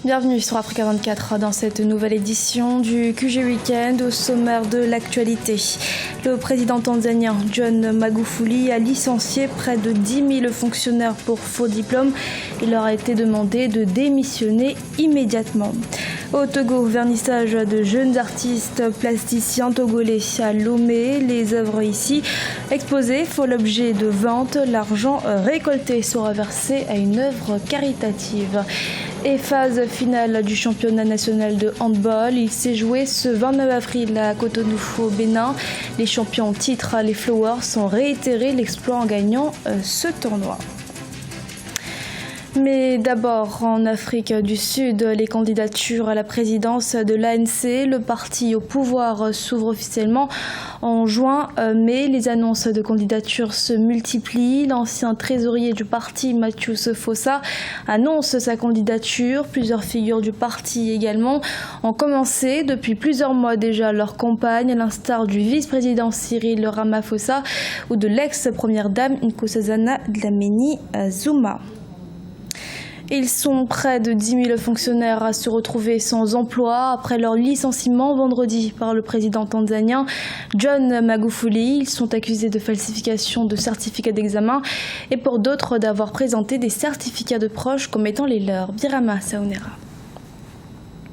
Bienvenue sur Africa 24 dans cette nouvelle édition du QG Weekend. Au sommaire de l'actualité, le président tanzanien John Magufuli a licencié près de 10 000 fonctionnaires pour faux diplômes. Il leur a été demandé de démissionner immédiatement. Au Togo, vernissage de jeunes artistes plasticiens togolais à Lomé. Les œuvres ici exposées font l'objet de ventes. L'argent récolté sera versé à une œuvre caritative. Et phase finale du championnat national de handball. Il s'est joué ce 29 avril à Cotonou au Bénin. Les champions en titre, les Flowers, ont réitéré l'exploit en gagnant ce tournoi. Mais d'abord, en Afrique du Sud, les candidatures à la présidence de l'ANC, le parti au pouvoir, s'ouvrent officiellement en juin, mais les annonces de candidature se multiplient. L'ancien trésorier du parti, Mathius Fossa, annonce sa candidature. Plusieurs figures du parti également ont commencé depuis plusieurs mois déjà leur campagne, à l'instar du vice-président Cyril Ramaphosa ou de l'ex-première dame Nkosazana Dlamini Zuma. Ils sont près de 10 000 fonctionnaires à se retrouver sans emploi après leur licenciement vendredi par le président tanzanien John Magufuli. Ils sont accusés de falsification de certificats d'examen et pour d'autres d'avoir présenté des certificats de proches comme étant les leurs. Birama Saunera.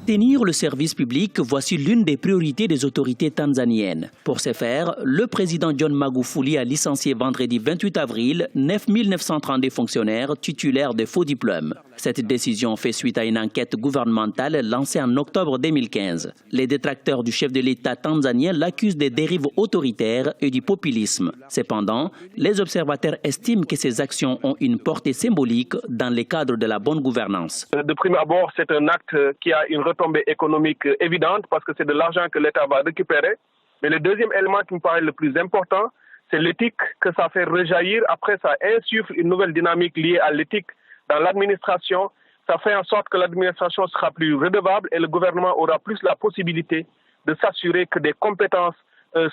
Tenir le service public, voici l'une des priorités des autorités tanzaniennes. Pour ce faire, le président John Magufuli a licencié vendredi 28 avril 9 932 fonctionnaires titulaires de faux diplômes. Cette décision fait suite à une enquête gouvernementale lancée en octobre 2015. Les détracteurs du chef de l'État tanzanien l'accusent des dérives autoritaires et du populisme. Cependant, les observateurs estiment que ces actions ont une portée symbolique dans le cadre de la bonne gouvernance. De prime abord, c'est un acte qui a une retombée économique évidente parce que c'est de l'argent que l'État va récupérer. Mais le deuxième élément qui me paraît le plus important, c'est l'éthique que ça fait rejaillir. Après, ça insuffle une nouvelle dynamique liée à l'éthique dans l'administration. Ça fait en sorte que l'administration sera plus redevable et le gouvernement aura plus la possibilité de s'assurer que des compétences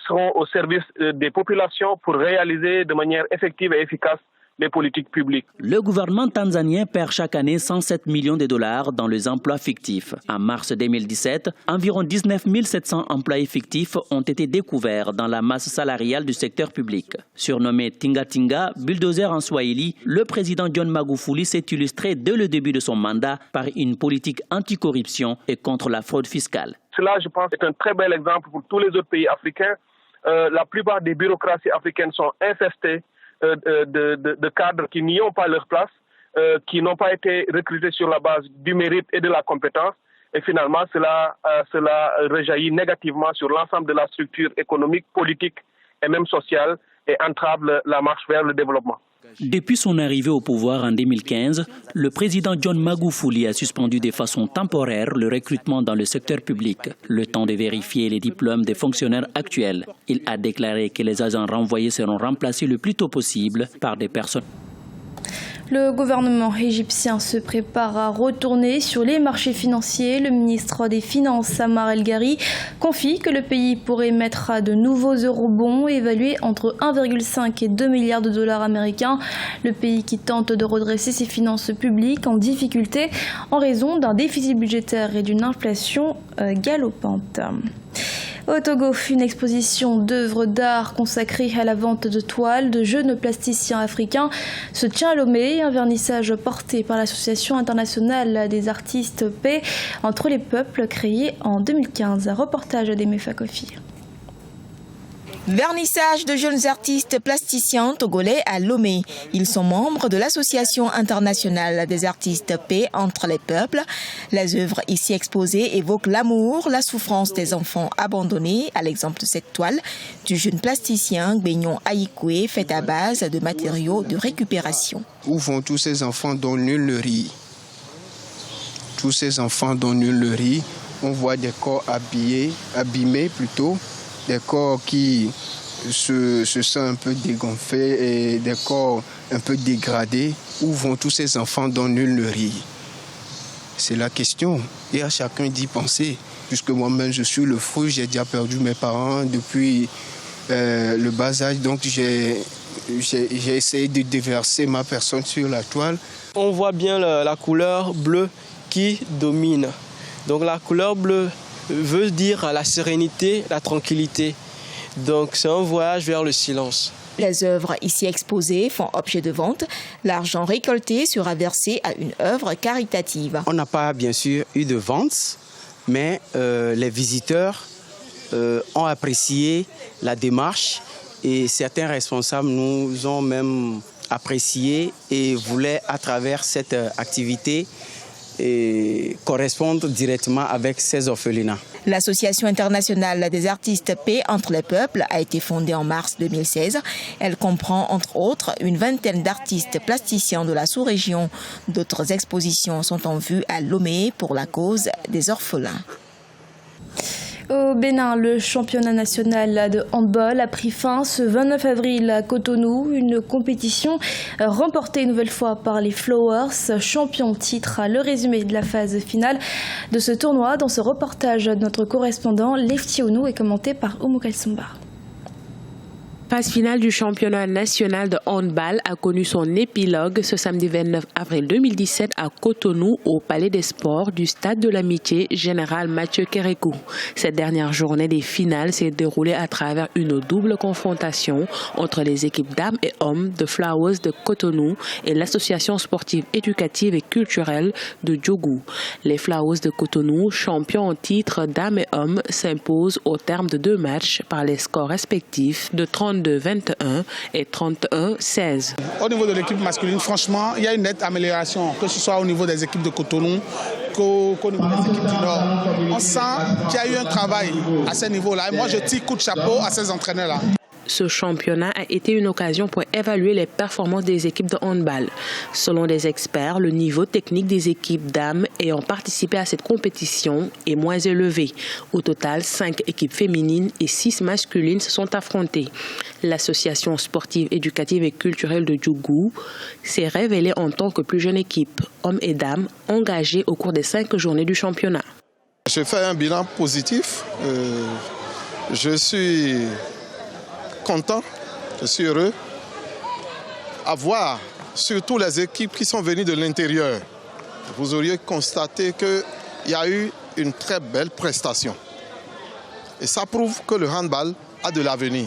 seront au service des populations pour réaliser de manière effective et efficace les politiques publiques. Le gouvernement tanzanien perd chaque année 107 millions de dollars dans les emplois fictifs. En mars 2017, environ 19 700 emplois fictifs ont été découverts dans la masse salariale du secteur public. Surnommé Tinga Tinga, bulldozer en Swahili, le président John Magufuli s'est illustré dès le début de son mandat par une politique anticorruption et contre la fraude fiscale. Cela, je pense, est un très bel exemple pour tous les autres pays africains. La plupart des bureaucraties africaines sont infestées de cadres qui n'y ont pas leur place, qui n'ont pas été recrutés sur la base du mérite et de la compétence. Et finalement, cela rejaillit négativement sur l'ensemble de la structure économique, politique et même sociale et entrave la marche vers le développement. Depuis son arrivée au pouvoir en 2015, le président John Magufuli a suspendu de façon temporaire le recrutement dans le secteur public, le temps de vérifier les diplômes des fonctionnaires actuels. Il a déclaré que les agents renvoyés seront remplacés le plus tôt possible par des personnes. Le gouvernement égyptien se prépare à retourner sur les marchés financiers. Le ministre des Finances, Ammar El-Ghari, confie que le pays pourrait émettre de nouveaux eurobonds évalués entre 1,5 et 2 milliards de dollars américains. Le pays qui tente de redresser ses finances publiques en difficulté en raison d'un déficit budgétaire et d'une inflation galopante. Au Togo, une exposition d'œuvres d'art consacrée à la vente de toiles de jeunes plasticiens africains se tient à Lomé. Un vernissage porté par l'Association internationale des artistes Paix entre les peuples créé en 2015. Un reportage d'Aimé Fakofi. Vernissage de jeunes artistes plasticiens togolais à Lomé. Ils sont membres de l'Association internationale des artistes Paix entre les peuples. Les œuvres ici exposées évoquent l'amour, la souffrance des enfants abandonnés, à l'exemple de cette toile du jeune plasticien Gbenyon Aïkoué, faite à base de matériaux de récupération. Où vont tous ces enfants dont nul ne rit? Tous ces enfants dont nul ne rit, on voit des corps abîmés plutôt, des corps qui se sentent un peu dégonflés et des corps un peu dégradés. Où vont tous ces enfants dont nul ne rit? C'est la question. Et à chacun d'y penser. Puisque moi-même, je suis le fruit, j'ai déjà perdu mes parents depuis le bas âge. Donc j'ai essayé de déverser ma personne sur la toile. On voit bien la couleur bleue qui domine. Donc la couleur bleue veut dire la sérénité, la tranquillité. Donc c'est un voyage vers le silence. Les œuvres ici exposées font objet de vente. L'argent récolté sera versé à une œuvre caritative. On n'a pas bien sûr eu de vente, mais les visiteurs ont apprécié la démarche et certains responsables nous ont même apprécié et voulaient à travers cette activité correspondre directement avec ces orphelinats. L'Association internationale des artistes Paix entre les peuples a été fondée en mars 2016. Elle comprend entre autres une vingtaine d'artistes plasticiens de la sous-région. D'autres expositions sont en vue à Lomé pour la cause des orphelins. Au Bénin, le championnat national de handball a pris fin ce 29 avril à Cotonou. Une compétition remportée une nouvelle fois par les Flowers, champions titre. Le résumé de la phase finale de ce tournoi dans ce reportage de notre correspondant Lefty Onou est commenté par Oumou Kalsumba. Phase finale du championnat national de handball a connu son épilogue ce samedi 29 avril 2017 à Cotonou, au Palais des Sports du Stade de l'Amitié Général Mathieu Kérékou. Cette dernière journée des finales s'est déroulée à travers une double confrontation entre les équipes dames et hommes de Flowers de Cotonou et l'association sportive éducative et culturelle de Djougou. Les Flowers de Cotonou, champions en titre dames et hommes, s'imposent au terme de 2 matchs par les scores respectifs de 32-21 et 31-16. Au niveau de l'équipe masculine, franchement, il y a une nette amélioration, que ce soit au niveau des équipes de Cotonou qu'au niveau des équipes du Nord. On sent qu'il y a eu un travail à ce niveau-là. Et moi, je tire coup de chapeau à ces entraîneurs-là. Ce championnat a été une occasion pour évaluer les performances des équipes de handball. Selon des experts, le niveau technique des équipes dames ayant participé à cette compétition est moins élevé. Au total, 5 équipes féminines et 6 masculines se sont affrontées. L'association sportive, éducative et culturelle de Djougou s'est révélée en tant que plus jeune équipe, hommes et dames, engagés au cours des 5 journées du championnat. J'ai fait un bilan positif. Je suis content, je suis heureux à voir surtout les équipes qui sont venues de l'intérieur. Vous auriez constaté qu'il y a eu une très belle prestation. Et ça prouve que le handball a de l'avenir.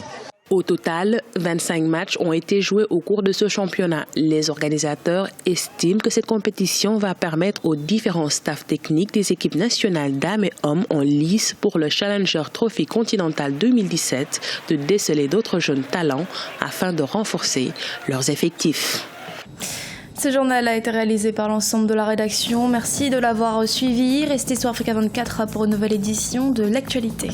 Au total, 25 matchs ont été joués au cours de ce championnat. Les organisateurs estiment que cette compétition va permettre aux différents staffs techniques des équipes nationales dames et hommes en lice pour le Challenger Trophy Continental 2017 de déceler d'autres jeunes talents afin de renforcer leurs effectifs. Ce journal a été réalisé par l'ensemble de la rédaction. Merci de l'avoir suivi. Restez sur Africa 24 pour une nouvelle édition de l'actualité.